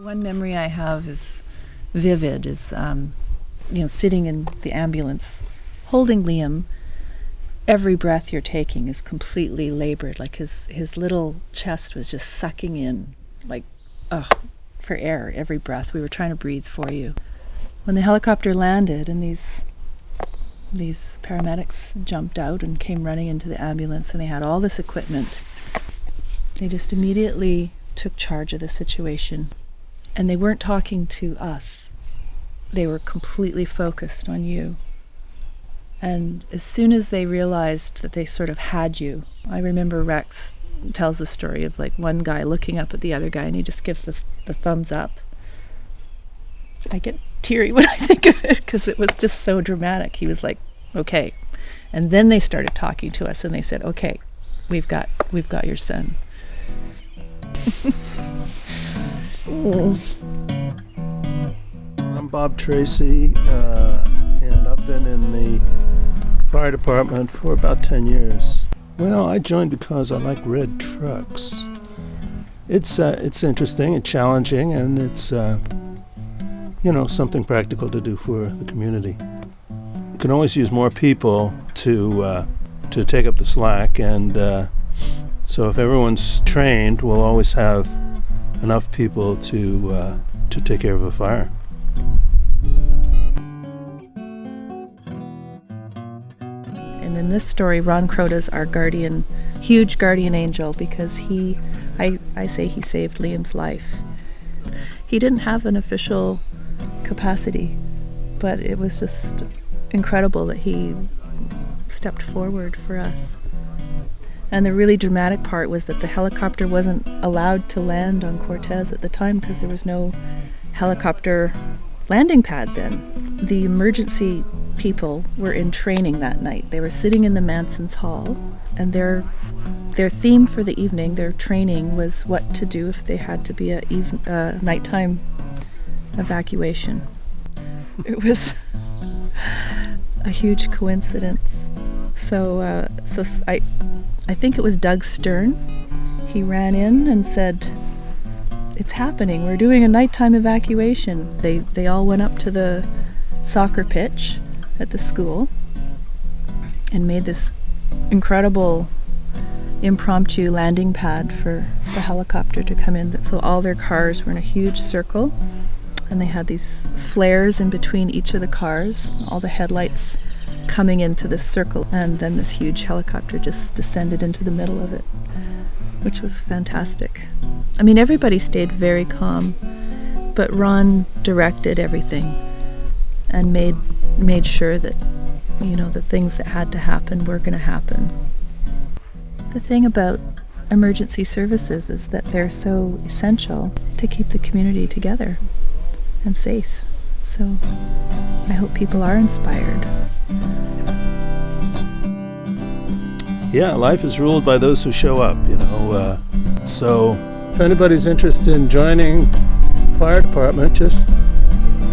One memory I have is vivid, is sitting in the ambulance, holding Liam. Every breath you're taking is completely labored, like his little chest was just sucking in, like, for air, every breath. We were trying to breathe for you. When the helicopter landed and these paramedics jumped out and came running into the ambulance, and they had all this equipment, they just immediately took charge of the situation. And they weren't talking to us. They were completely focused on you. And as soon as they realized that they sort of had you, I remember Rex tells the story of like one guy looking up at the other guy and he just gives the thumbs up. I get teary when I think of it because it was just so dramatic. He was like, okay. And then they started talking to us and they said, okay, we've got your son. I'm Bob Tracy, and I've been in the fire department for about 10 years. Well, I joined because I like red trucks. It's interesting and challenging, and it's something practical to do for the community. You can always use more people to take up the slack, and so if everyone's trained, we'll always have enough people to take care of a fire. And in this story, Ron Crota's our guardian, huge guardian angel, because I say he saved Liam's life. He didn't have an official capacity, but it was just incredible that he stepped forward for us. And the really dramatic part was that the helicopter wasn't allowed to land on Cortes at the time because there was no helicopter landing pad then. The emergency people were in training that night. They were sitting in the Manson's Hall, and their theme for the evening, their training, was what to do if they had to be a nighttime evacuation. It was a huge coincidence. So I think it was Doug Stern. He ran in and said, "It's happening. We're doing a nighttime evacuation." They all went up to the soccer pitch at the school and made this incredible impromptu landing pad for the helicopter to come in. So all their cars were in a huge circle, and they had these flares in between each of the cars, all the headlights coming into this circle, and then this huge helicopter just descended into the middle of it, which was fantastic. I mean, everybody stayed very calm, but Ron directed everything and made sure that, the things that had to happen were going to happen. The thing about emergency services is that they're so essential to keep the community together and safe. So I hope people are inspired. Yeah, life is ruled by those who show up, So if anybody's interested in joining the fire department, just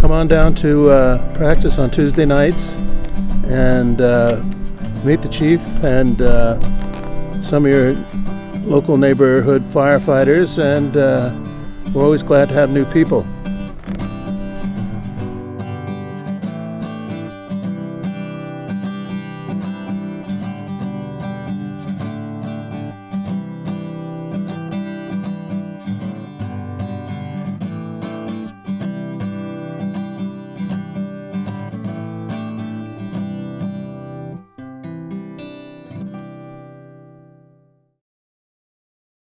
come on down to practice on Tuesday nights and meet the chief and some of your local neighborhood firefighters, and we're always glad to have new people.